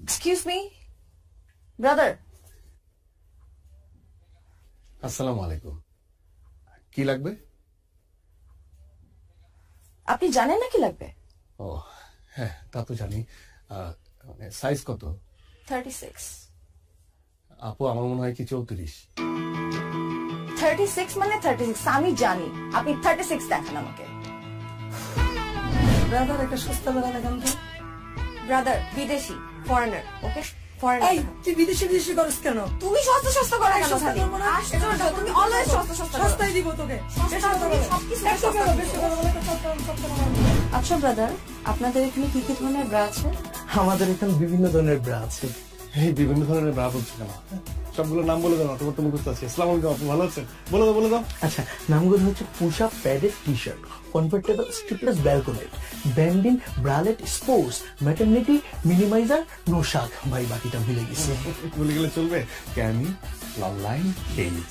Excuse me brother. আসসালামু আলাইকুম। কি লাগবে? আপনি জানেন না কি লাগবে? ও হ্যাঁ, তা তো জানি। সাইজ কত? 36। আপু আমার মনে হয় কি 34। 36 মানে 36, আমি জানি। আপনি 36 দেখান আমাকে। ব্রাদার একটা সস্তা বেলা দেখান তো। ব্রাদার বিদেশি, ফরেনার, ওকে ফরেনার। এই তুই বিদেশি করস কেন? তুমি সস্তা সস্তা করে কেন সস্তা খালি? করবো না? আশ্চর্য, তুমি অলওয়েজ সস্তা সস্তা করো। সস্তাই দিব তোকে। আচ্ছা ব্রাদার, আপনাদের এখানে কি কি ধরনের ব্রা আছে? আমাদের এখানে বিভিন্ন ধরনের ব্রা আছে। এই বিভিন্ন ধরনের ব্রা বলছে কেন? সবগুলো নাম বলে দাও, তোমার তো মুখস্থ আছে। আসসালামু আলাইকুম আপু, ভালো আছেন? বলে দাও। আচ্ছা, নামগুলো হচ্ছে push up padded T shirt, comfortable strapless balconette, banding bralette sports, maternity minimiser, নোশাক। ভাই বাকিটা ভুলে গেছি। বলে গেলে চলবে। ক্যানি, long line, cage,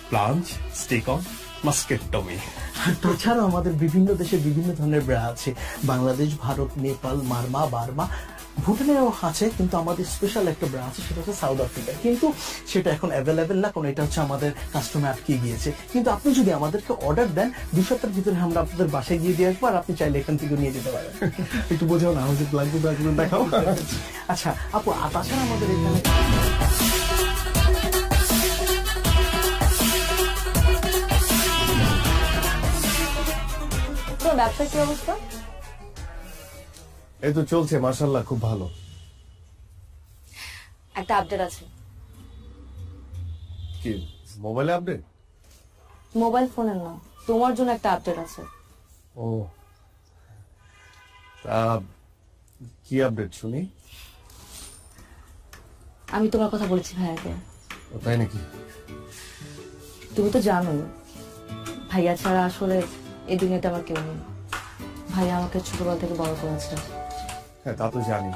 plunge, stick on, মাস্কেটটমি। আর তাছাড়া আমাদের বিভিন্ন দেশে বিভিন্ন ধরনের ব্রা আছে। বাংলাদেশ, ভারত, নেপাল, মারমা, বার্মা, ভুটানেও আছে। কিন্তু আমাদের স্পেশাল একটা ব্রা আছে, সেটা হচ্ছে সাউথ আফ্রিকা। কিন্তু সেটা এখন অ্যাভেলেবেল না, কারণ এটা হচ্ছে আমাদের কাস্টমার আটকে গিয়েছে। কিন্তু আপনি যদি আমাদেরকে অর্ডার দেন, 2 সপ্তাহের ভিতরে আমরা আপনাদের বাসায় গিয়ে দিয়ে আসবো, আর আপনি চাইলে এখান থেকে নিয়ে যেতে পারেন। একটু বোঝাও না, আমাদের লাগবে দেখাও। আচ্ছা আপু, তাছাড়া আমাদের এখানে তোর ব্যবসার কি অবস্থা? এই তো চলছে মাশাআল্লাহ, খুব ভালো। একটা আপডেট আছে। কি মোবাইলে আপডেট? মোবাইল ফোনের না, তোমার জন্য একটা আপডেট আছে। ও তা কি আপডেট শুনি? আমি তোমার কথা বলেছি ভাইয়াকে। ও তাই নাকি? তুমি তো জানোই ভাইয়া ছাড়া আসলে এই দুনিয়াতে আমার কেউ নেই। ভাইয়া আমাকে ছোটবেলা থেকে বড় করেছে। হ্যাঁ তা তো জানি।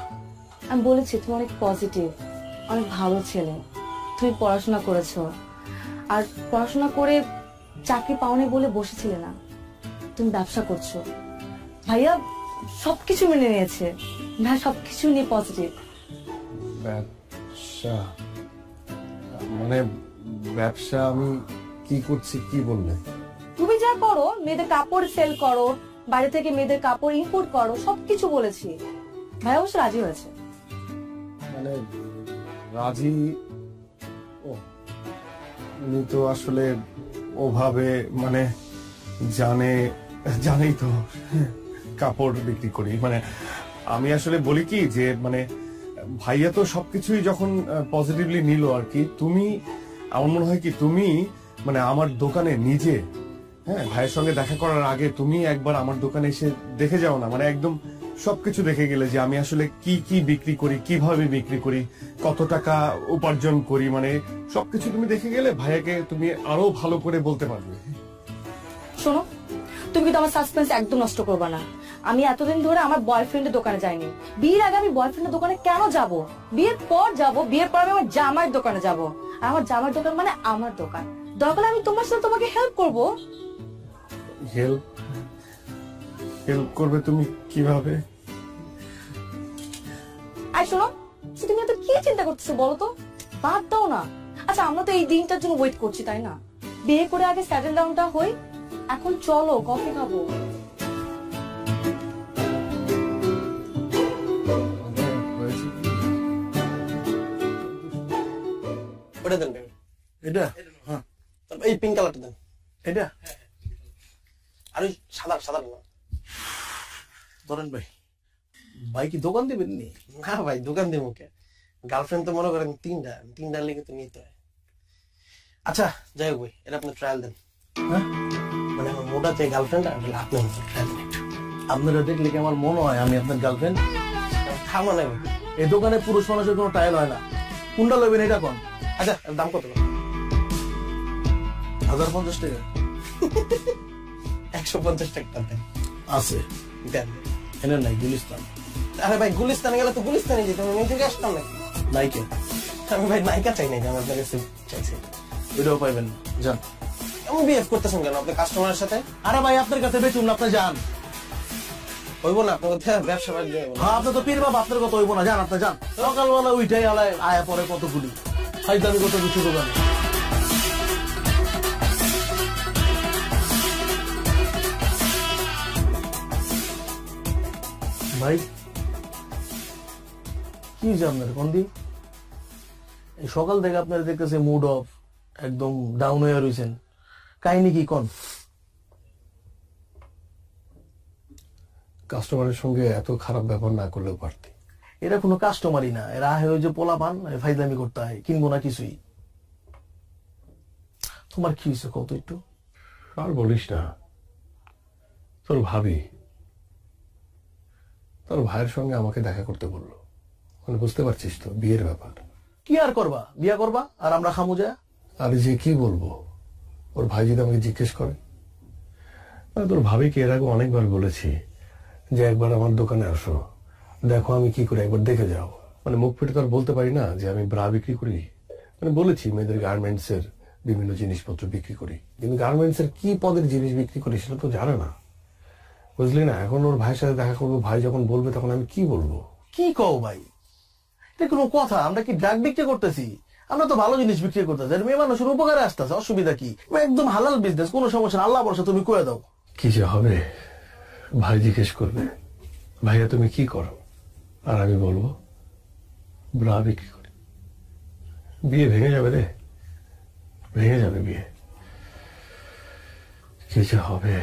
আমি বলেছি তুমি অনেক পজিটিভ, অনেক ভালো ছেলে। তুমি পড়াশোনা করেছো, আর পড়াশোনা করে চাকরি পাওনি বলে বসেছিলে না, তুমি ব্যবসা করছো। ভাইয়া সবকিছু মেনে নিয়েছে, ভাইয়া সবকিছু নিয়ে পজিটিভ। ব্যবসা মানে ব্যবসা আমি কি করছি কি বললে? তুমি যা করো, মেয়েদের কাপড় সেল করো, বাইরে থেকে মেয়েদের কাপড় ইম্পোর্ট করো, সবকিছু বলেছি। ভাইয়া অবশ্য রাজি হয়েছে। মানে রাজি? ও উনি তো আসলে ওভাবে মানে জানেই তো কাপড় বিক্রি করি। মানে আমি আসলে বলি কি যে মানে ভাইয়া তো সবকিছুই যখন পজিটিভলি নিল আর কি, তুমি আমার মনে হয় কি তুমি মানে আমার দোকানে নিজে, হ্যাঁ ভাইয়ের সঙ্গে দেখা করার আগে তুমি একবার আমার দোকানে এসে দেখে যাও না। মানে একদম সবকিছু দেখে গেলে যে আমি আসলে কি কি বিক্রি করি, কিভাবে বিক্রি করি, কত টাকা উপার্জন করি, মানে সবকিছু তুমি দেখে গেলে ভাইয়াকে তুমি আরো ভালো করে বলতে পারবে। শোনো, তুমি কিন্তু আমার সাসপেন্স একদম নষ্ট করবে না। আমি এতদিন ধরে আমার বয়ফ্রেন্ডের দোকানে যাইনি। বিয়ের আগে আমি বয়ফ্রেন্ডের দোকানে কেন যাব? বিয়ের পর যাব, বিয়ের পর আমি আমার জামাইয়ের দোকানে যাব। আর আমার জামাইয়ের দোকান মানে আমার দোকান। দরকার আমি তোমার সাথে তোমাকে হেল্প করব। হেল্প করবে তুমি কিভাবে? আর শোনো, তুমি এত কি চিন্তা করতেছো বলো তো? বাদ দাও না। আচ্ছা আমরা তো এই দিনটার জন্য ওয়েট করছি, তাই না? বিয়ে করে আগে সেটেল ডাউনটা হই। এখন চলো কফি খাবো। ওটা দেন। এটা হ্যাঁ, এই পিঙ্ক কালারটা দেন। এটা আর ওই সাদা সাদা না। ধরেন ভাই, ভাই কি দোকান দিবেন নি? না ভাই, দোকান দিয়ে মুখে গার্লফ্রেন্ড তো মনে করেন তিনটা লেগে তো নিতে হয়। আচ্ছা যাই হোক ভাই, এটা আপনি ট্রায়াল দেন। হ্যাঁ মানে আমার মোটা চাই গার্লফ্রেন্ড, আর আপনি ট্রায়াল দেন। আপনারা দেখলে কি আমার মনে হয় আমি আপনার গার্লফ্রেন্ড? খাওয়া নাই ভাই, এই দোকানে পুরুষ মানুষের কোনো ট্রায়াল হয় না। কোনটা লইবেন এটা কোন? আচ্ছা দাম কত? 1050 টাকা। 150 টাকা দেন। আছে দেন। এনে নাই গুলিস্তান। আরে ভাই গুলিস্তানে গেলে তো গুলিস্তানে যেতে হবে, থেকে আসতাম নাকি? নাইকে আমি ভাই নায়িকা চাই নাই, আমি আপনার কাছে চাইছি। ওইটাও পাইবেন না, যান। এমন বিহেভ করতেছেন কেন আপনি কাস্টমারের সাথে? আরে ভাই আপনার কাছে বেচুন না, আপনি যান। হইব না আপনার কথা, ব্যবসা বাণিজ্য হইব না। হ্যাঁ আপনি তো পীর বাবা, আপনার কথা হইব না, যান আপনি যান। সকালবেলা উইটাই আলায় আয়া পরে কতগুলি ফাইজলামি কত কিছু দোকানে। ভাই কি হয়েছে আপনার কন্দি? এই সকাল থেকে আপনার দেখতেছে মুড অফ, একদম ডাউন হয়ে রয়েছেন, কাহিনী কি কোন? কাস্টমারের সঙ্গে এত খারাপ ব্যবহার না করলেও পারতি। এরা কোনো কাস্টমারই না, এরা ওই যে পোলা পান ফাইজলামি করতে হয়, কিনবো না কিছুই। তোমার কি হয়েছে কত একটু? আর বলিস না, তোর ভাবি তোর ভাইয়ের সঙ্গে আমাকে দেখা করতে বললো। মানে বুঝতে পারছিস তো, বিয়ের ব্যাপার। কি আর করবা, বিয়া করবা আর আমরা খামু যায়। আরে যে কি বলবো, ওর ভাই যদি আমাকে জিজ্ঞেস করে। মানে তোর ভাবিকে এর আগে অনেকবার বলেছি যে একবার আমার দোকানে আসো, দেখো আমি কি করি, একবার দেখে যাও। মানে মুখ ফুটে তো আর বলতে পারি না যে আমি ব্রা বিক্রি করি। মানে বলেছি মেয়েদের গার্মেন্টস এর বিভিন্ন জিনিসপত্র বিক্রি করি, কিন্তু গার্মেন্টস এর কি পদের জিনিস বিক্রি করি সেটা তো জানে না, বুঝলি না। এখন ওর ভাইয়ের সাথে দেখা করবো, ভাই যখন বলবে তখন আমি কি বলবো? কি কও ভাই, এটা কোনো কথা? আমরা কি ড্রাগ বিক্রি করতেছি? আমরা তো ভালো জিনিস বিক্রি করতেছি, মেয়ে মানুষের উপকারে আসতেছে, অসুবিধা কি? একদম হালাল বিজনেস, কোনো সমস্যা না, আল্লাহ বর্ষা তুমি করে দাও। কি যে হবে, ভাই জিজ্ঞেস করবে ভাইয়া তুমি কি করো, আর আমি বলবো ব্রা বিক্রি করি। বিয়ে ভেঙে যাবে রে, ভেঙে যাবে বিয়ে। কি যে হবে।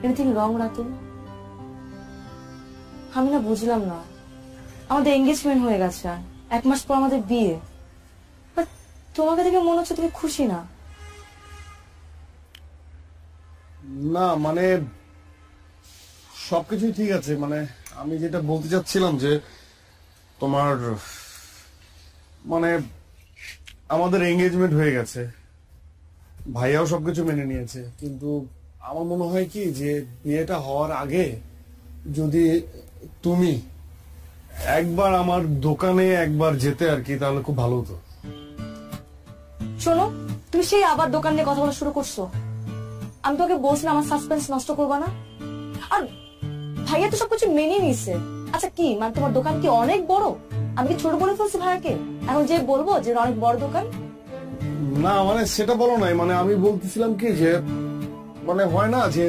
Anything wrong Ratul? আমি না বুঝলাম না, আমাদের এঙ্গেজমেন্ট হয়ে গেছে, 1 মাস পর আমাদের বিয়ে, বাট তোমাকে দেখে মনে হচ্ছে তুমি খুশি না। না মানে সবকিছুই ঠিক আছে, মানে আমি যেটা বলতে চাচ্ছিলাম যে তোমার মানে আমাদের এঙ্গেজমেন্ট হয়ে গেছে, ভাইয়াও সবকিছু মেনে নিয়েছে, কিন্তু আমার মনে হয় কি যে বিয়েটা হওয়ার আগে যদি তুমি একবার আমার দোকানে একবার যেতে আর কি, তাহলে খুব ভালো হতো। শোনো, তুমি সেই আবার দোকান নিয়ে কথা বলা শুরু করছো। আমি তোকে বলছিলাম আমার সাসপেন্স নষ্ট করবা না, আর ভাইয়া তো সবকিছু মেনে নিছে। আচ্ছা কি মানে তোমার দোকান কি অনেক বড়? আমি কি ছোট বলে ফেলছি ভাইয়াকে? এখন যে বলবো যে অনেক বড় দোকান? না মানে সেটা বলো নাই, মানে আমি বলতেছিলাম কি যে মানে হয় না যে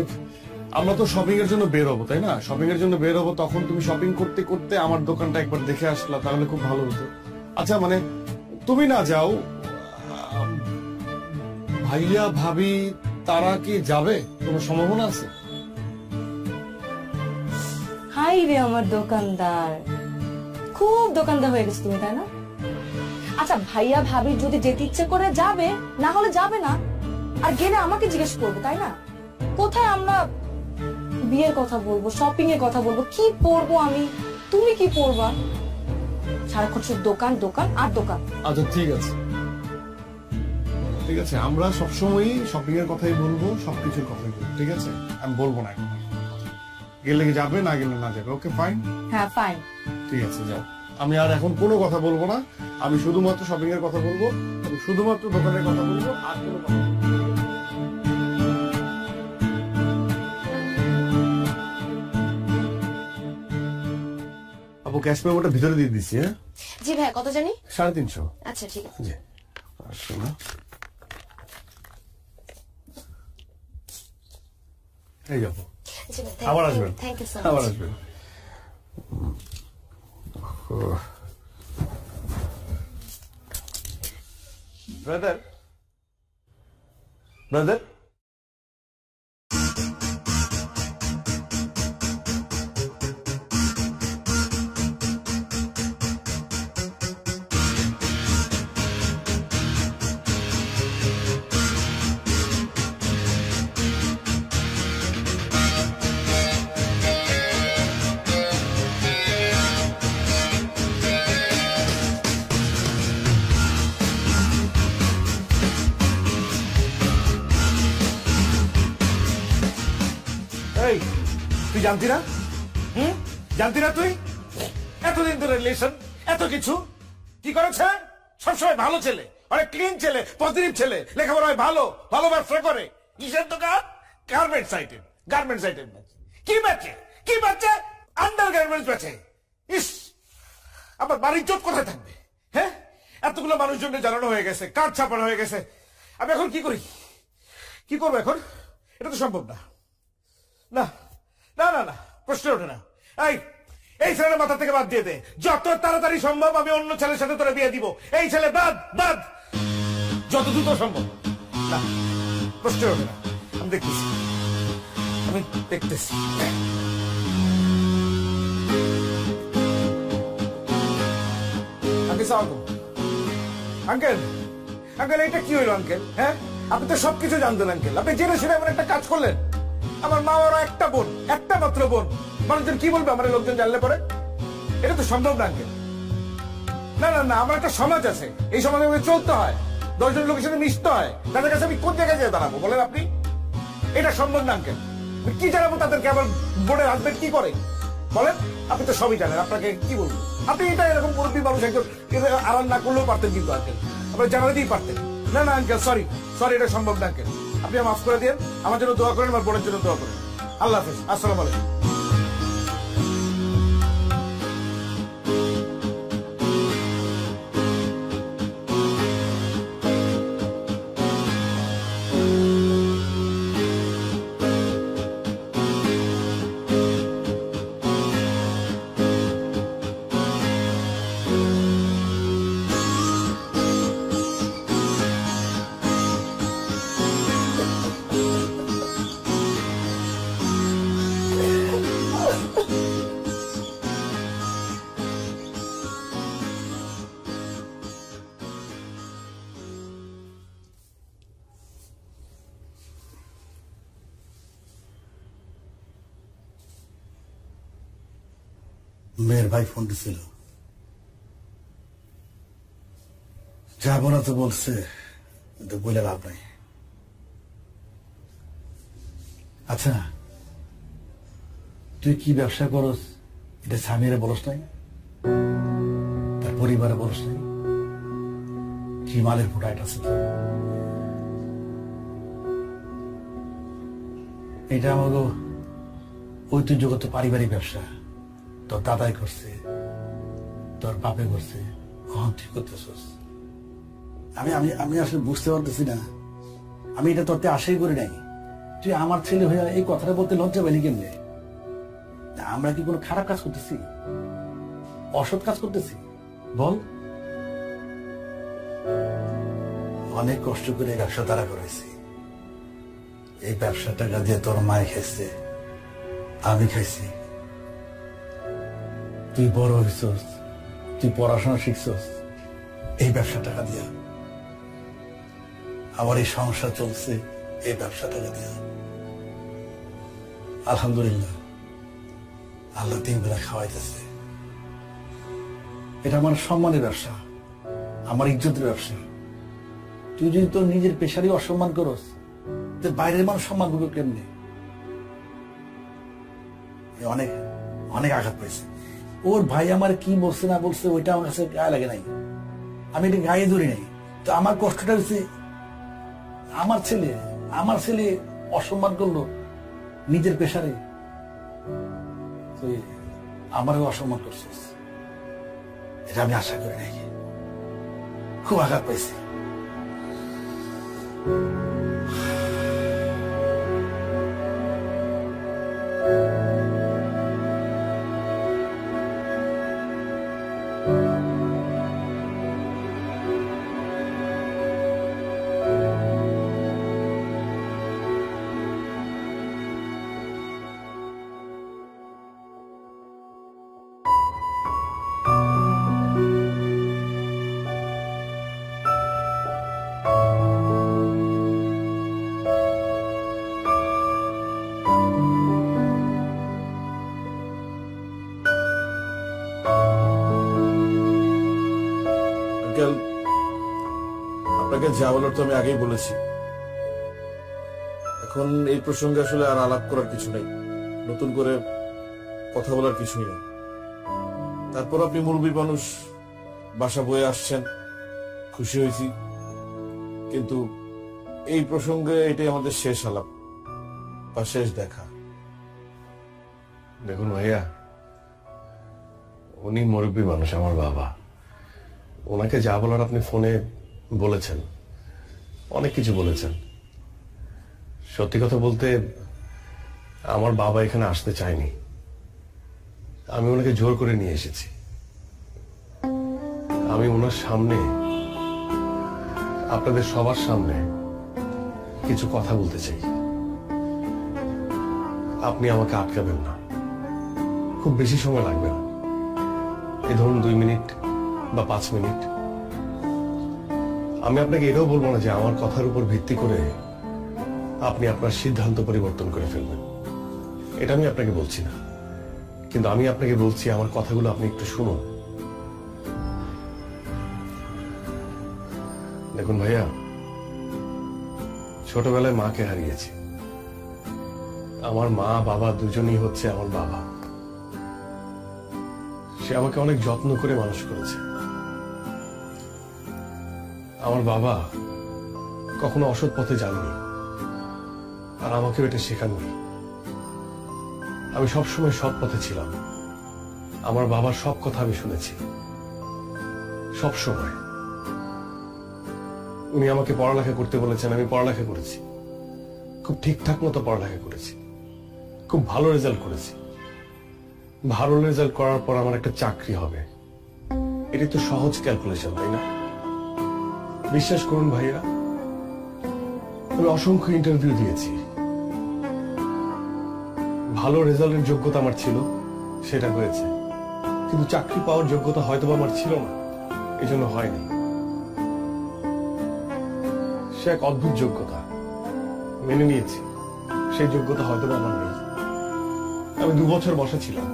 আমরা তো শপিং এর জন্য বের হবো, তাই না? শপিং এর জন্য বের হবো, তখন তুমি শপিং করতে করতে আমার দোকানটা একবার দেখে আসলা, তাহলে খুব ভালো হতো। আচ্ছা মানে তুমি না যাও, ভাইয়া ভাবি তারা কি যাবে, কোনো সম্ভাবনা আছে? হাই রে আমার দোকানদার, খুব দোকানদার হয়ে গেছে তুমি, তাই না? আচ্ছা ভাইয়া ভাবি যদি যেতে ইচ্ছে করে যাবে, না হলে যাবে না, আর গেলে আমাকে জিজ্ঞেস করবে, তাই না? কোথায় আমরা বিয়ের কথা বলবো, শপিং এর কথা বলবো, কি পরবো আমি, তুমি কি পরবা? সারাক্ষণ শুধু দোকান দোকান আর দোকান। আচ্ছা ঠিক আছে, ঠিক আছে, আমরা সবসময়ই শপিং এর কথাই বলবো, সবকিছুর কথাই বলবো, ঠিক আছে? আমি বলবো না এখন, গেলে যাবে, না গেলে না যাবে। Okay fine? হ্যাঁ ফাইন। ঠিক আছে, যাও। আমি আর এখন কোনো কথা বলবো না, আমি শুধুমাত্র শপিং এর কথা বলবো, শুধুমাত্র দোকানের কথা বলবো, আর কোনো কথা বলবো না। আপু ক্যাশ মেমোটা ভিতরে দিয়ে দিচ্ছি। হ্যাঁ জি ভাই, কত জানি? 350। আচ্ছা ঠিক আছে। জি, আসুন না। এই যাবো, জি ভাই, আবার আসবেন, থ্যাংক ইউ সো আবার মাচ। আসবেন। ব্রাদার, ব্রাদার, এই তুই জানতি না? জানতি না তুই? এতদিন ধরে রিলেশন, এত কিছু কি করেছে? সবসময় ভালো ছেলে, অনেক ক্লিন ছেলে, পজিটিভ ছেলে, লেখাপড়ায় ভালো, ভালো ব্যবসা করে। কিসের দোকান? Garments item, garments item. কি বেচে? কি বেচে? আন্ডার গার্মেন্টস বেচে। ইস, আমার বাড়ির চোট কোথায় থাকবে? হ্যাঁ, এতগুলো মানুষজনকে জানানো হয়ে গেছে, কার্ড ছাপানো হয়ে গেছে, আমি এখন কি করি? কি করবো এখন? এটা তো সম্ভব না। না না না না, প্রশ্ন ওঠে না। এই ছেলের মাথা থেকে বাদ দিয়ে দে, যত তাড়াতাড়ি সম্ভব আমি অন্য ছেলের সাথে তোরা বিয়ে দিব। এই ছেলে বাদ, বাদ, যত দ্রুত সম্ভব। না, প্রশ্ন ওঠে না। আমি দেখতেছি, আমি দেখতেছি। আঙ্কেল, আঙ্কেল এটা কি হইল আঙ্কেল? হ্যাঁ, আপনি তো সবকিছু জানতেন আঙ্কেল, আপনি জেনে শুনে এমন একটা কাজ করলেন। আমার মা ওরা একটা বোন, একটা মাত্র বোন, মানুষজন কি বলবে আমার লোকজন জানলে পরে? এটা তো সম্ভব না আঙ্কেল। না না না, আমার একটা সমাজ আছে, এই সমাজে আমাকে চলতে হয়, 10 জন লোকের সাথে মিশতে হয়, তাদের কাছে আমি কোন জায়গায় যেয়ে দাঁড়াবো বলেন আপনি? এটা সম্ভব না আঙ্কেল। কি জানাবো তাদেরকে আমার বোনের হাজবেন্ড কি করে বলেন? আপনি তো সবই জানেন, আপনাকে কি বলবো? আপনি এটা এরকম মুরব্বী মানুষ একজন আড়াল না করলেও পারতেন কিন্তু আঙ্কেল, আপনার জানাতেই পারতেন। না না আঙ্কেল, সরি সরি, এটা সম্ভব না আঙ্কেল। আপনি মাফ করে দিন, আমার জন্য দোয়া করেন, আমার বোনের জন্য দোয়া করেন। আল্লাহ হাফেজ, আসসালামু আলাইকুম। মেয়ের ভাই ফোন দিছিল, যাবো না তো বলছে, কিন্তু বলে লাভ নাই। আচ্ছা, তুই কি ব্যবসা করস এটা স্বামীরে বলস নাই, তার পরিবারে বলস নাই? কি মালের ফুটাইট আছে তো? এটা আমাকে ঐতিহ্যগত পারিবারিক ব্যবসা, তোর দাদাই করছে, তোর বাপে করছে, কখন ঠিক করতেছস? আমি আমি আমি আসলে বুঝতে পারতেছি না, আমি এটা তোরতে আশাই করি নাই। তুই আমার ছেলে হয়ে এই কথাটা বলতে লজ্জা পেলি কেমনে? আমরা কি কোনো খারাপ কাজ করতেছি, অসৎ কাজ করতেছি বল? ও অনেক কষ্ট করে এই ব্যবসা দাঁড়া করাইছি। এই ব্যবসা টাকা দিয়ে তোর মায় খাইছে, আমি খাইছি। তুই বড় হইছস, তুই পড়াশোনা শিখছস এই ব্যবসা টাকা দিয়া। আমার এই সংসার চলছে এই ব্যবসা টাকা দিয়া। আলহামদুলিল্লাহ, আল্লাহ 3 বেলা খাওয়াইতেছে। এটা আমার সম্মানের ব্যবসা, আমার ইজ্জতের ব্যবসা। তুই যদি তোর নিজের পেশারই অসম্মান করস, তোর বাইরের মানুষ সম্মান করবে কেমনি? অনেক অনেক আঘাত পাইছে। ওর ভাই আমার কি বলছে না বলছে ওইটা আমার কাছে গায়ে লাগে নাই, আমি এটা গায়ে ধরি নাই। তো আমার কষ্টটা হচ্ছে আমার ছেলে অসম্মান করলো নিজের পেশারে, তুই আমারও অসম্মান করছিস, এটা আমি আশা করি নাই। খুব আঘাত পাইছি। আপনাকে যা বলার তো আমি আগেই বলেছি। এখন এই প্রসঙ্গে আসলে আর আলাপ করার কিছু নেই, নতুন করে কথা বলার কিছুই নেই। তারপর আপনি মুরব্বী মানুষ, বাসা বয়ে আসছেন, খুশি হয়েছি। কিন্তু এই প্রসঙ্গে এটাই আমাদের শেষ আলাপ বা শেষ দেখা। দেখুন ভাইয়া, উনি মুরব্বী মানুষ, আমার বাবা। ওনাকে যা বলার আপনি ফোনে বলেছেন, অনেক কিছু বলেছেন। সত্যি কথা বলতে আমার বাবা এখানে আসতে চায়নি, আমি ওনাকে জোর করে নিয়ে এসেছি। আমি ওনার সামনে, আপনাদের সবার সামনে কিছু কথা বলতে চাই। আপনি আমাকে আটকাবেন না, খুব বেশি সময় লাগবে না, এই ধরুন 2 মিনিট বা 5 মিনিট। আমি আপনাকে এটাও বলবো না যে আমার কথার উপর ভিত্তি করে আপনি আপনার সিদ্ধান্ত পরিবর্তন করে ফেলবেন, এটা আমি আপনাকে বলছি না। কিন্তু আমি আপনাকে বলছি, আমার কথাগুলো আপনি একটু শুনুন। দেখুন ভাইয়া, ছোটবেলায় মাকে হারিয়েছি। আমার মা বাবা দুজনেই হচ্ছে আমার বাবা। সে আমাকে অনেক যত্ন করে মানুষ করেছে। আমার বাবা কখনো অসৎ পথে যাননি, আর আমাকেও এটা শেখাননি। আমি সবসময় সৎ পথে ছিলাম। আমার বাবার সব কথা আমি শুনেছি, সব সময়। উনি আমাকে পড়ালেখা করতে বলেছেন, আমি পড়ালেখা করেছি, খুব ঠিকঠাক মতো পড়ালেখা করেছি, খুব ভালো রেজাল্ট করেছি। ভালো রেজাল্ট করার পর আমার একটা চাকরি হবে, এটি তো সহজ ক্যালকুলেশন, তাই না? বিশ্বাস করুন ভাইয়া, আমি অসংখ্য ইন্টারভিউ দিয়েছি। ভালো রেজাল্টের যোগ্যতা আমার ছিল, সেটা হয়েছে। কিন্তু চাকরি পাওয়ার যোগ্যতা হয়তো আমার ছিল না, এই জন্য হয়নি। সে এক অদ্ভুত যোগ্যতা, মেনে নিয়েছি। সেই যোগ্যতা হয়তো আমার নেই। আমি 2 বছর বসা ছিলাম,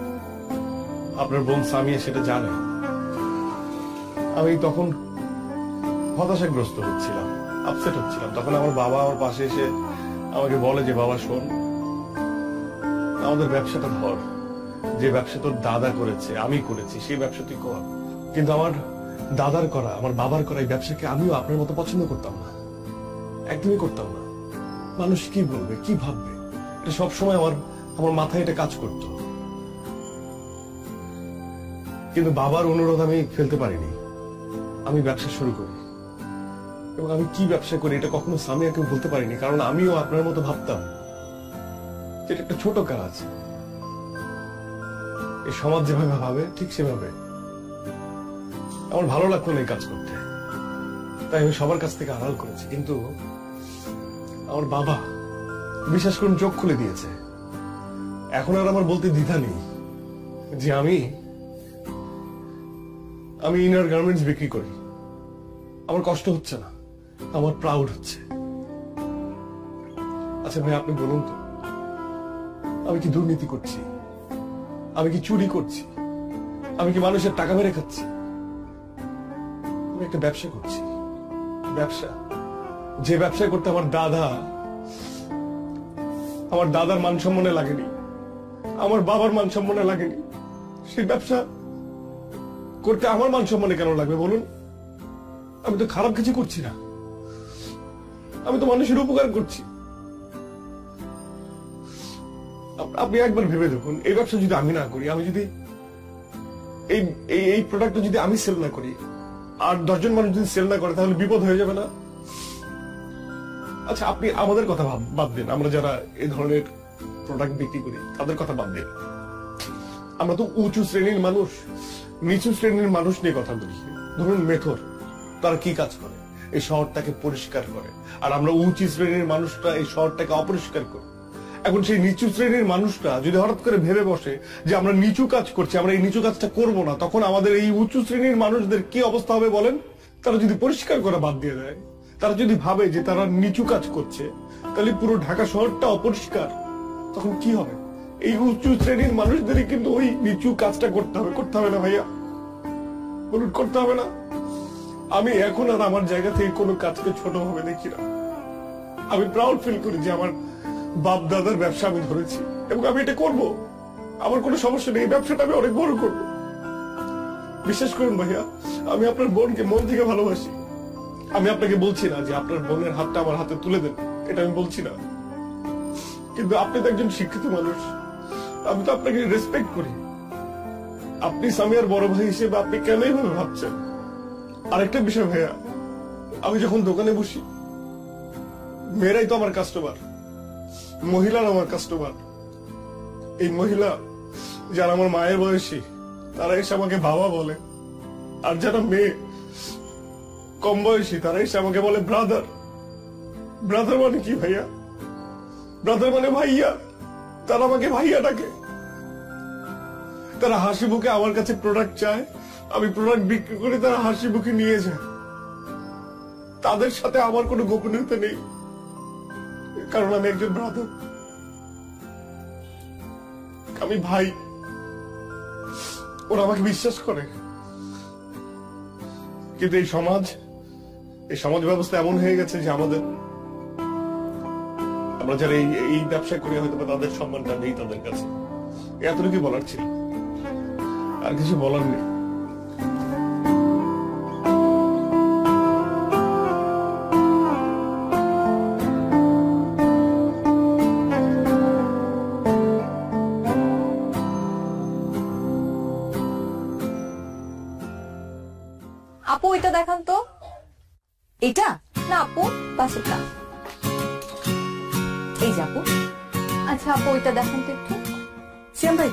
আপনার বোন সামিয়া সেটা জানে। আমি তখন হতাশাগ্রস্ত হচ্ছিলাম, আপসেট হচ্ছিলাম। তখন আমার বাবা আমার পাশে এসে আমাকে বলে যে, বাবা শোন, আমাদের ব্যবসাটা ধর, যে ব্যবসা তোর দাদা করেছে, আমি করেছি, সেই ব্যবসা তুই কর। কিন্তু আমার দাদার করা, আমার বাবার করা এই ব্যবসাকে আমিও আপনার মতো পছন্দ করতাম না, একদমই করতাম না। মানুষ কি বলবে, কি ভাববে, এটা সবসময় আমার মাথায় এটা কাজ করত। কিন্তু বাবার অনুরোধ আমি ফেলতে পারিনি, আমি ব্যবসা শুরু করি। এবং আমি কি ব্যবসা করি এটা কখনো সামিয়াকে বলতে পারিনি, কারণ আমিও আপনার মতো ভাবতাম যেটা একটা ছোট কাজ। এই সমাজ যেভাবে ভাবে ঠিক সেভাবে। আমার ভালো লাগতো না এই কাজ করতে। তাই আমি সবার কাছ থেকে আড়াল করেছি, কিন্তু আমার বাবা বিশ্বাস করুন চোখ খুলে দিয়েছে। এখন আর আমার বলতে দ্বিধা নেই যে আমি ইনার গার্মেন্টস বিক্রি করি। আমার কষ্ট হচ্ছে না, আমার প্রাউড হচ্ছে। আচ্ছা ভাই, আপনি বলুন তো, আমি কি দুর্নীতি করছি? আমি কি চুরি করছি? আমি কি মানুষের টাকা মেরে খাচ্ছি? আমি একটা ব্যবসা করছি, ব্যবসা, যে ব্যবসা করতে আমার দাদার মান সম্মানে লাগেনি, আমার বাবার মান সম্মানে লাগেনি, সেই ব্যবসা করতে আমার মান সম্মানে কেন লাগবে বলুন? আমি তো খারাপ কিছু করছি না, আমি তো মানুষের উপকার করছি। আপনি একবার ভেবে দেখুন, এই ব্যবসা যদি আমি না করি, আমি যদি এই প্রোডাক্টটা যদি আমি সেল না করি, আর 10 জন মানুষ যদি সেল না করে, তাহলে বিপদ হয়ে যাবে না? আচ্ছা, আপনি আমাদের কথা বাদ দিন, আমরা যারা এই ধরনের প্রোডাক্ট বিক্রি করি তাদের কথা বাদ দিন। আমরা তো উঁচু শ্রেণীর মানুষ, নিচু শ্রেণীর মানুষ নিয়ে কথা বলি। ধরুন মেথর, তারা কি কাজ করে? এই শহরটাকে পরিষ্কার করে। আর আমরা উঁচু শ্রেণীর মানুষরা এই শহরটাকে অপরিষ্কার করি। এখন সেই নিচু শ্রেণীর মানুষরা যদি হঠাৎ করে ভেবে বসে যে আমরা নিচু কাজ করছি, আমরা এই নিচু কাজটা করব না, তখন আমাদের এই উঁচু শ্রেণীর মানুষদের কি অবস্থা হবে বলেন? তারা যদি পরিষ্কার করা বাদ দিয়ে দেয়, তারা যদি ভাবে যে তারা নিচু কাজ করছে, তাহলে পুরো ঢাকা শহরটা অপরিষ্কার, তখন কি হবে? এই উঁচু শ্রেণীর মানুষদেরই কিন্তু ওই নিচু কাজটা করতে হবে না ভাইয়া? বলুন, করতে হবে না? আমি এখন আর আমার জায়গা থেকে কোনো কাজকে ছোট ভাবে দেখি না। আমি প্রাউড ফিল করি যে আমার বাপ দাদার ব্যবসা আমি ধরেছি, এবং আমি এটা করব। আমার কোনো সমস্যা নেই, এই ব্যবসাটা আমি অনেক বড় করব। বিশ্বাস করুন ভাইয়া, আমি আপনার বোনকে মন থেকে ভালোবাসি। আমি আপনাকে বলছি না যে আপনার বোনের হাতটা আমার হাতে তুলে দেন, এটা আমি বলছি না। কিন্তু আপনি তো একজন শিক্ষিত মানুষ, আমি তো আপনাকে রেসপেক্ট করি। আপনি সামিয়ার বড় ভাই হিসেবে আপনি কেন এইভাবে ভাবছেন? আরেকটা বিষয় ভাইয়া, আমি যখন দোকানে বসি, মেয়েরাই তো আমার কাস্টমার, মহিলারা আমার কাস্টমার। এই মহিলা যারা আমার মায়ের বয়সী, তারা এসে আমাকে বাবা বলে। আর যারা মেয়ে কম বয়সী, তারা এসে আমাকে বলে ব্রাদার। ব্রাদার মানে কি ভাইয়া? ব্রাদার মানে ভাইয়া। তারা আমাকে ভাইয়া ডাকে। তারা হাসি মুখে আমার কাছে প্রোডাক্ট চায়, আমি প্রোডাক্ট বিক্রি করে তারা হাসি মুখে নিয়ে যায়। তাদের সাথে আমার কোনো গোপনীয়তা নেই, কারণ আমি একজন ব্রাদার, আমি ভাই। ওরা আমাকে বিশ্বাস করে। কিন্তু এই সমাজ ব্যবস্থা এমন হয়ে গেছে যে আমরা যারা এই ব্যবসা করি, হয়তো তাদের সম্মানটা নেই তাদের কাছে। এতটুকু বলার ছিল, আর কিছু বলার নেই। আপু, এটা দেখান তো। এটা না আপু, পাশেরটা। এই যে আপু। আচ্ছা আপু, এটা দেখান তো একটু। শ্যাম ভাই,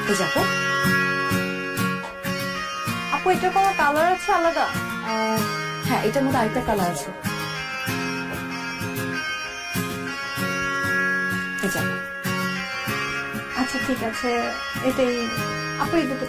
এই যে আপু। আপু, এটার কোনো কালার আছে আলাদা? হ্যাঁ, এটার মধ্যে আরেকটা কালার আছে। এই যে আপু। আচ্ছা ঠিক আছে, এটাই আপু, এই দুটো